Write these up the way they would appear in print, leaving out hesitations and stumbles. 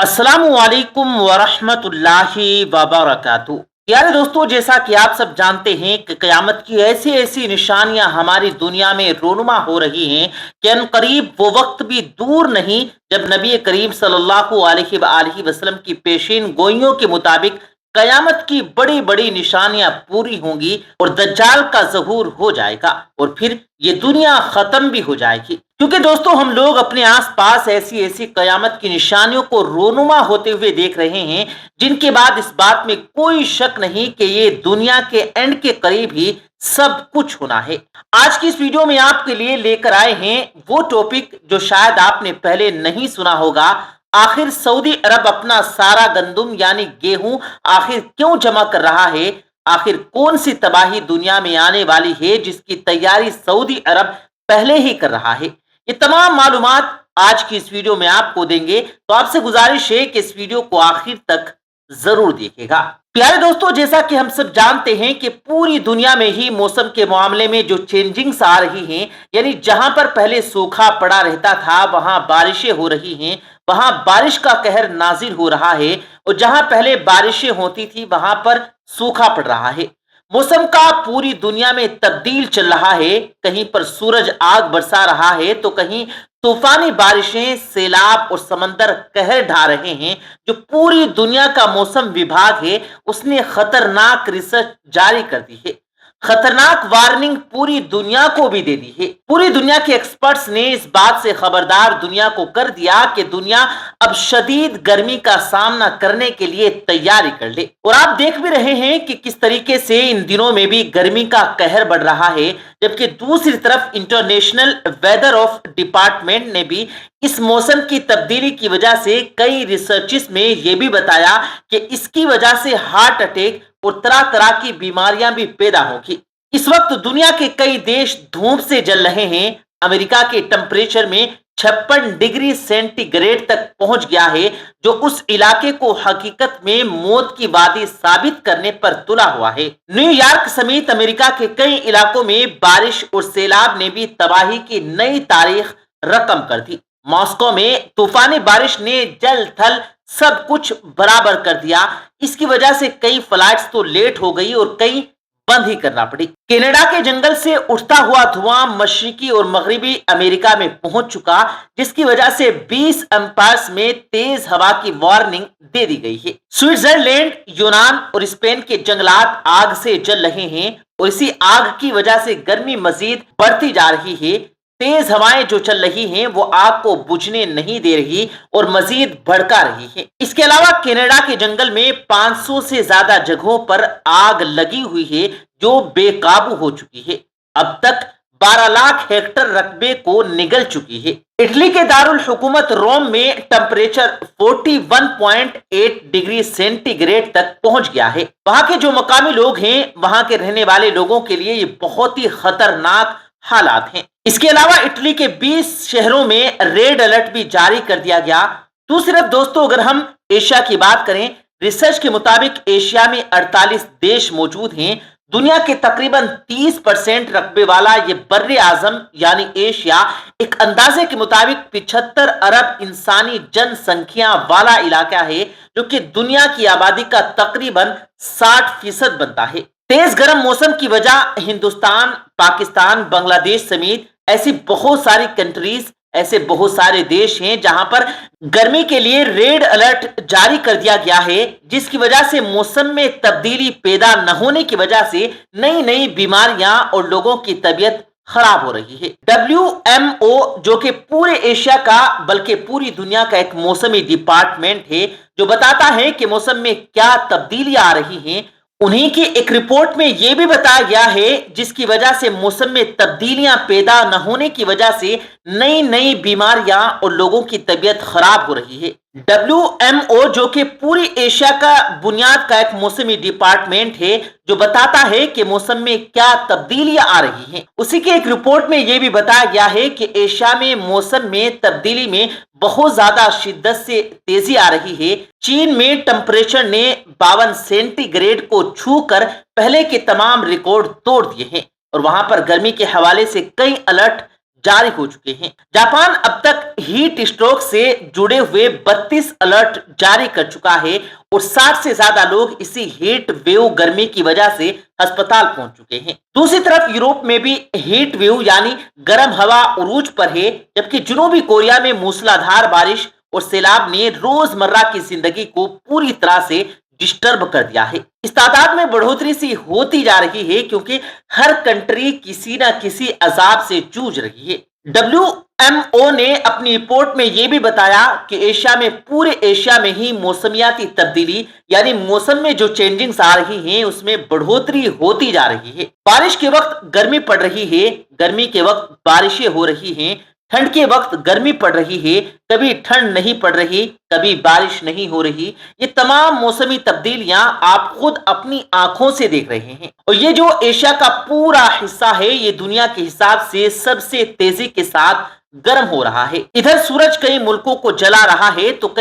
अस्सलामु अलैकुम वरहमत उल्लाहि वबरकातुहू। प्यारे दोस्तों, जैसा कि आप सब जानते हैं कि क़यामत की ऐसी ऐसी निशानियां हमारी दुनिया में रोनुमा हो रही हैं कि अनकरीब वो वक्त भी दूर नहीं जब नबी करीम सल्लल्लाहु अलैहि वसल्लम की पेशीन गोइयों के मुताबिक कयामत की बड़ी बड़ी निशानियां पूरी होंगी और दज्जाल का ज़हूर हो जाएगा और फिर ये दुनिया खत्म भी हो जाएगी। क्योंकि दोस्तों, हम लोग अपने आसपास ऐसी ऐसी कयामत की निशानियों को रोनुमा होते हुए देख रहे हैं जिनके बाद इस बात में कोई शक नहीं कि ये दुनिया के एंड के करीब ही सब कुछ होना है। आज की इस वीडियो में आपके लिए लेकर आए हैं वो टॉपिक जो शायद आपने पहले नहीं सुना होगा। आखिर सऊदी अरब अपना सारा गंदुम यानी गेहूं आखिर क्यों जमा कर रहा है? आखिर कौन सी तबाही दुनिया में आने वाली है जिसकी तैयारी सऊदी अरब पहले ही कर रहा है? ये तमाम मालूमात आज की इस वीडियो में आपको देंगे, तो आपसे गुजारिश है कि इस वीडियो को आखिर तक जरूर देखिएगा। प्यारे दोस्तों, जैसा कि हम सब जानते हैं कि पूरी दुनिया में ही मौसम के मामले में जो चेंजिंग्स आ रही हैं, यानी जहां पर पहले सूखा पड़ा रहता था वहां बारिशें हो रही हैं, वहां बारिश का कहर नाजिल हो रहा है, और जहां पहले बारिशें होती थी वहां पर सूखा पड़ रहा है। मौसम का पूरी दुनिया में तब्दील चल रहा है। कहीं पर सूरज आग बरसा रहा है तो कहीं तूफानी बारिशें, सैलाब और समंदर कहर ढा रहे हैं। जो पूरी दुनिया का मौसम विभाग है उसने खतरनाक रिसर्च जारी कर दी है, खतरनाक वार्निंग पूरी दुनिया को भी दे दी है। पूरी दुनिया के एक्सपर्ट्स ने इस बात से खबरदार दुनिया को कर दिया कि दुनिया अब शदीद गर्मी का सामना करने के लिए तैयारी कर ले। और आप देख भी रहे हैं कि किस तरीके से इन दिनों में भी गर्मी का कहर बढ़ रहा है, जबकि दूसरी तरफ इंटरनेशनल वेदर ऑफ डिपार्टमेंट ने भी इस मौसम की तब्दीली की वजह से कई रिसर्चेस में यह भी बताया कि इसकी वजह से हार्ट अटैक और तरह तरह की बीमारियां भी पैदा होगी। इस वक्त दुनिया के कई देश धूप से जल रहे हैं। अमेरिका के टेम्परेचर में 56 डिग्री सेंटीग्रेड तक पहुंच गया है, जो उस इलाके को हकीकत में मौत की वादी साबित करने पर तुला हुआ है। न्यूयॉर्क समेत अमेरिका के कई इलाकों में बारिश और सैलाब ने भी तबाही की नई तारीख रकम कर दी। मॉस्को में तूफानी बारिश ने जल थल सब कुछ बराबर कर दिया। इसकी वजह से कई फ्लाइट्स तो लेट हो गई और कई बंद ही करना पड़ी। कनाडा के जंगल से उठता हुआ धुआं मशरिकी और मगरिबी अमेरिका में पहुंच चुका, जिसकी वजह से 20 एम्पायर्स में तेज हवा की वार्निंग दे दी गई है। स्विट्जरलैंड, यूनान और स्पेन के जंगलात आग से जल रहे हैं और इसी आग की वजह से गर्मी मजीद बढ़ती जा रही है। तेज हवाएं जो चल रही हैं वो आग को बुझने नहीं दे रही और मजीद भड़का रही है। इसके अलावा कनाडा के जंगल में 500 से ज्यादा जगहों पर आग लगी हुई है जो बेकाबू हो चुकी है। अब तक 12 लाख हेक्टर रकबे को निगल चुकी है। इटली के दारुल हुकूमत रोम में टेम्परेचर 41.8 डिग्री सेंटीग्रेड तक पहुंच गया है। वहां के जो मकामी लोग हैं, वहां के रहने वाले लोगों के लिए ये बहुत ही खतरनाक हालात हैं। इसके अलावा इटली के 20 शहरों में रेड अलर्ट भी जारी कर दिया गया। दूसरी तरफ दोस्तों, अगर हम एशिया की बात करें, रिसर्च के मुताबिक एशिया में 48 देश मौजूद हैं। दुनिया के तकरीबन 30% रकबे वाला ये बर्रे आजम यानी एशिया एक अंदाजे के मुताबिक 75 अरब इंसानी जनसंख्या वाला इलाका है, जो कि दुनिया की आबादी का तकरीबन 60% बनता है। तेज गर्म मौसम की वजह हिंदुस्तान, पाकिस्तान, बांग्लादेश समेत ऐसी बहुत सारी कंट्रीज, ऐसे बहुत सारे देश हैं जहां पर गर्मी के लिए रेड अलर्ट जारी कर दिया गया है, जिसकी वजह से मौसम में तब्दीली पैदा न होने की वजह से नई नई बीमारियां और लोगों की तबीयत खराब हो रही है। WMO जो कि पूरे एशिया का बल्कि पूरी दुनिया का एक मौसमी डिपार्टमेंट है, जो बताता है कि मौसम में क्या तब्दीलियां आ रही हैं, उन्हीं की एक रिपोर्ट में यह भी बताया गया है जिसकी वजह से मौसम में तब्दीलियां पैदा न होने की वजह से नई नई बीमारियां और लोगों की तबीयत खराब हो रही है। WMO जो कि पूरी एशिया का बुनियाद का एक मौसमी डिपार्टमेंट है, जो बताता है कि मौसम में क्या तब्दीलियां आ रही हैं। उसी के एक रिपोर्ट में यह भी बताया गया है कि एशिया में मौसम में तब्दीली में बहुत ज्यादा शिद्दत से तेजी आ रही है। चीन में टेम्परेचर ने 52 सेंटीग्रेड को छूकर पहले के तमाम रिकॉर्ड तोड़ दिए हैं और वहां पर गर्मी के हवाले से कई अलर्ट जारी हो चुके हैं। जापान अब तक हीट स्ट्रोक से जुड़े हुए 32 अलर्ट जारी कर चुका है और 60 से ज्यादा लोग इसी हीट वेव गर्मी की वजह से अस्पताल पहुंच चुके हैं। दूसरी तरफ यूरोप में भी हीट वेव यानी गर्म हवा उरूज पर है, जबकि जनूबी कोरिया में मूसलाधार बारिश और सैलाब ने रोजमर्रा की जिंदगी को पूरी तरह से डिस्टर्ब कर दिया है। इस तादाद में बढ़ोतरी सी होती जा रही है क्योंकि हर कंट्री किसी न किसी अजाब से जूझ रही है। WMO ने अपनी रिपोर्ट में यह भी बताया कि एशिया में पूरे एशिया में ही मौसमियाती तब्दीली यानी मौसम में जो चेंजिंग्स आ रही हैं उसमें बढ़ोतरी होती जा रही है। बारिश के वक्त गर्मी पड़ रही है, गर्मी के वक्त बारिशें हो रही हैं, ठंड के वक्त गर्मी पड़ रही है, कभी ठंड नहीं पड़ रही, कभी बारिश नहीं हो रही। ये तमाम मौसमी तब्दीलियां आप खुद अपनी आंखों से देख रहे हैं और ये जो एशिया का पूरा हिस्सा है ये दुनिया के हिसाब से सबसे तेजी के साथ गर्म हो रहा है। इधर सूरज कई मुल्कों को जला रहा है तो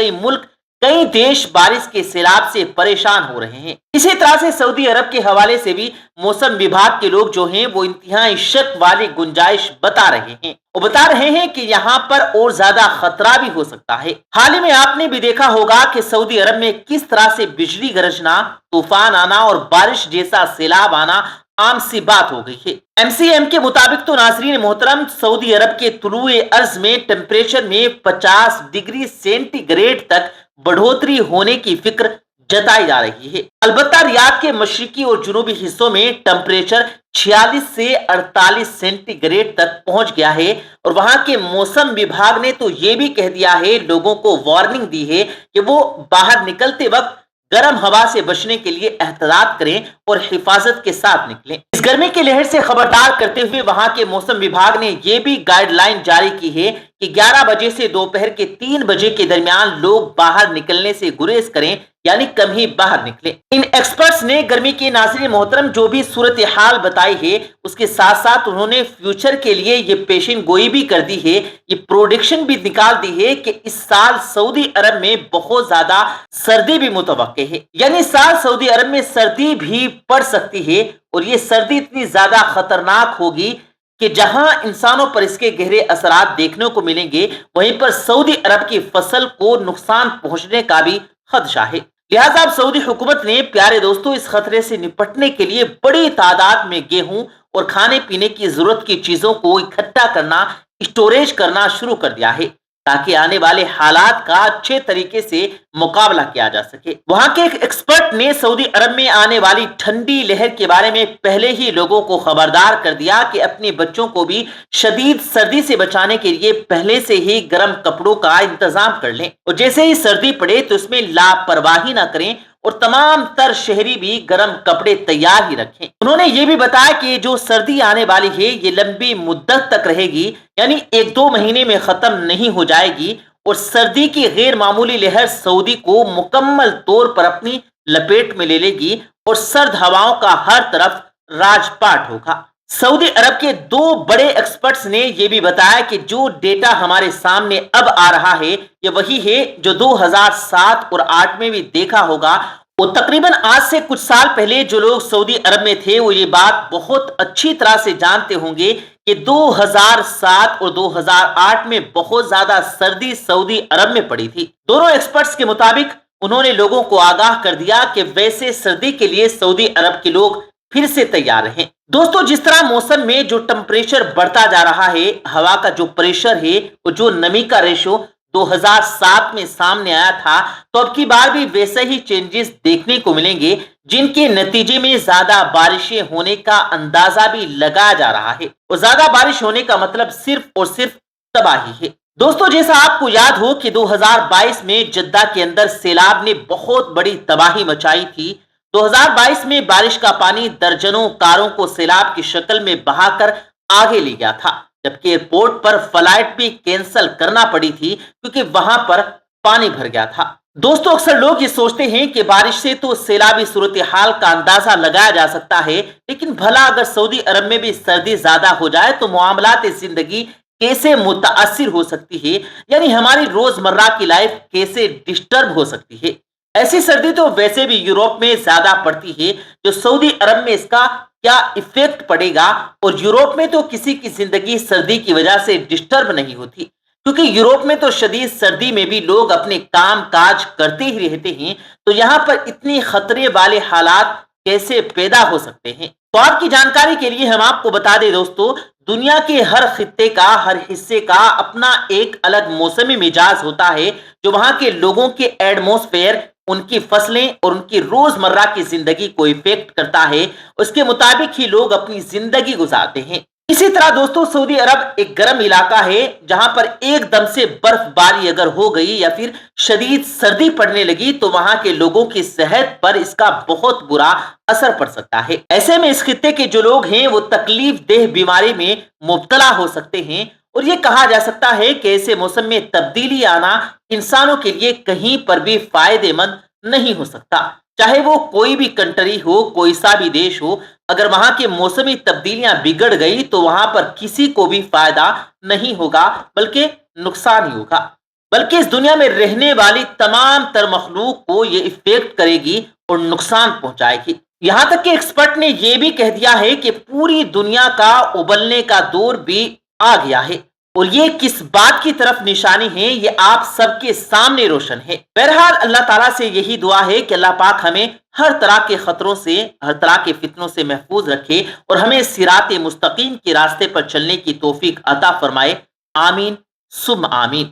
कई देश बारिश के सैलाब से परेशान हो रहे हैं। इसी तरह से सऊदी अरब के हवाले से भी मौसम विभाग के लोग जो हैं वो इंतहाई शक वाली गुंजाइश बता रहे हैं। वो बता रहे हैं कि यहाँ पर और ज्यादा खतरा भी हो सकता है। हाल ही में आपने भी देखा होगा कि सऊदी अरब में किस तरह से बिजली गरजना, तूफान आना और बारिश जैसा सैलाब आना आम सी बात हो गई है। MCM के मुताबिक तो नाज़रीन मोहतरम सऊदी अरब के तुलुए अर्ज में टेम्परेचर में 50 डिग्री सेंटीग्रेड तक बढ़ोतरी होने की फिक्र जताई जा रही है। अलबत्ता रियाद के मशरिकी और जुनूबी हिस्सों में टेम्परेचर 46 से 48 सेंटीग्रेड तक पहुंच गया है और वहां के मौसम विभाग ने तो ये भी कह दिया है, लोगों को वार्निंग दी है कि वो बाहर निकलते वक्त गर्म हवा से बचने के लिए एहतियात करें और हिफाजत के साथ निकलें। इस गर्मी की लहर से खबरदार करते हुए वहां के मौसम विभाग ने यह भी गाइडलाइन जारी की है कि 11 बजे से दोपहर के 3 बजे के दरमियान लोग बाहर निकलने से गुरेज करें, यानी कम ही बाहर निकलें। इन एक्सपर्ट्स ने गर्मी के नाज़रीन मोहतरम जो भी सूरत हाल बताई है उसके साथ साथ उन्होंने फ्यूचर के लिए ये पेशिन गोई भी कर दी है, ये प्रोडिक्शन भी निकाल दी है कि इस साल सऊदी अरब में बहुत ज्यादा सर्दी भी मुतवक्के है, यानी इस साल सऊदी अरब में सर्दी भी पड़ सकती है और ये सर्दी इतनी ज्यादा खतरनाक होगी कि जहां इंसानों पर इसके गहरे असरात देखने को मिलेंगे वहीं पर सऊदी अरब की फसल को नुकसान पहुंचने का भी खदशा है। लिहाजा अब सऊदी हुकूमत ने प्यारे दोस्तों इस खतरे से निपटने के लिए बड़ी तादाद में गेहूं और खाने पीने की जरूरत की चीजों को इकट्ठा करना, स्टोरेज करना शुरू कर दिया है ताकि आने वाले हालात का अच्छे तरीके से मुकाबला किया जा सके। वहां के एक एक्सपर्ट ने सऊदी अरब में आने वाली ठंडी लहर के बारे में पहले ही लोगों को खबरदार कर दिया कि अपने बच्चों को भी शदीद सर्दी से बचाने के लिए पहले से ही गर्म कपड़ों का इंतजाम कर लें और जैसे ही सर्दी पड़े तो इसमें लापरवाही ना करें और तमाम तर शहरी भी गर्म कपड़े तैयार ही रखें। उन्होंने ये भी बताया कि जो सर्दी आने वाली है ये लंबी मुद्दत तक रहेगी, यानी 1-2 महीने में खत्म नहीं हो जाएगी और सर्दी की गैर मामूली लहर सऊदी को मुकम्मल तौर पर अपनी लपेट में ले लेगी और सर्द हवाओं का हर तरफ राजपाट होगा। सऊदी अरब के 2 बड़े एक्सपर्ट्स ने यह भी बताया कि जो डेटा हमारे सामने अब आ रहा है ये वही है जो 2007 और 8 में भी देखा होगा। वो तकरीबन आज से कुछ साल पहले जो लोग सऊदी अरब में थे वो ये बात बहुत अच्छी तरह से जानते होंगे कि 2007 और 2008 में बहुत ज्यादा सर्दी सऊदी अरब में पड़ी थी। दोनों एक्सपर्ट्स के मुताबिक उन्होंने लोगों को आगाह कर दिया कि वैसे सर्दी के लिए सऊदी अरब के लोग फिर से तैयार रहें। दोस्तों जिस तरह मौसम में जो टेम्परेचर बढ़ता जा रहा है, हवा का जो प्रेशर है और जो नमी का रेशो 2007 में सामने आया था, तो अब की बार भी वैसे ही चेंजेस देखने को मिलेंगे जिनके नतीजे में ज्यादा बारिशें होने का अंदाजा भी लगाया जा रहा है और ज्यादा बारिश होने का मतलब सिर्फ और सिर्फ तबाही है। दोस्तों जैसा आपको याद हो कि 2022 में जद्दा के अंदर सैलाब ने बहुत बड़ी तबाही मचाई थी। 2022 में बारिश का पानी दर्जनों कारों को सैलाब की शक्ल में बहाकर आगे ले गया था, जबकि एयरपोर्ट पर फ्लाइट भी कैंसिल करना पड़ी थी क्योंकि वहां पर पानी भर गया था। दोस्तों अक्सर लोग ये सोचते हैं कि बारिश से तो सैलाबी सूरत हाल का अंदाजा लगाया जा सकता है, लेकिन भला अगर सऊदी अरब में भी सर्दी ज्यादा हो जाए तो मामलात जिंदगी कैसे मुतासिर हो सकती है, यानी हमारी रोजमर्रा की लाइफ कैसे डिस्टर्ब हो सकती है। ऐसी सर्दी तो वैसे भी यूरोप में ज्यादा पड़ती है, जो सऊदी अरब में इसका क्या इफेक्ट पड़ेगा। और यूरोप में तो किसी की जिंदगी सर्दी की वजह से डिस्टर्ब नहीं होती, क्योंकि यूरोप में तो शदीद सर्दी में भी लोग अपने काम काज करते ही रहते हैं। तो यहाँ पर इतनी खतरे वाले हालात कैसे पैदा हो सकते हैं। तो आपकी जानकारी के लिए हम आपको बता दें दोस्तों, दुनिया के हर खित्ते का, हर हिस्से का अपना एक अलग मौसमी मिजाज होता है, जो वहां के लोगों के एटमॉस्फेयर, उनकी फसलें और उनकी रोजमर्रा की जिंदगी को इफेक्ट करता है। उसके मुताबिक ही लोग अपनी जिंदगी गुजारते हैं। इसी तरह दोस्तों, सऊदी अरब एक गर्म इलाका है, जहां पर एकदम से बर्फबारी अगर हो गई या फिर शदीद सर्दी पड़ने लगी तो वहां के लोगों की सेहत पर इसका बहुत बुरा असर पड़ सकता है। ऐसे में इस खित्ते के जो लोग हैं वो तकलीफ देह बीमारी में मुब्तला हो सकते हैं। और ये कहा जा सकता है कि ऐसे मौसम में तब्दीली आना इंसानों के लिए कहीं पर भी फायदेमंद नहीं हो सकता। चाहे वो कोई भी कंट्री हो, कोई सा भी देश हो, अगर वहां की मौसमी तब्दीलियां बिगड़ गई तो वहां पर किसी को भी फायदा नहीं होगा, बल्कि नुकसान ही होगा। बल्कि इस दुनिया में रहने वाली तमाम तर मखलूक को ये इफेक्ट करेगी और नुकसान पहुंचाएगी। यहां तक कि एक्सपर्ट ने यह भी कह दिया है कि पूरी दुनिया का उबलने का दौर भी आ गया है। और ये किस बात की तरफ निशानी है, ये आप सबके सामने रोशन है। बहरहाल अल्लाह ताला से यही दुआ है कि अल्लाह पाक हमें हर तरह के खतरों से, हर तरह के फितनों से महफूज रखे और हमें सिरात मुस्तकीम के रास्ते पर चलने की तौफीक अता फरमाए। आमीन सुम आमीन।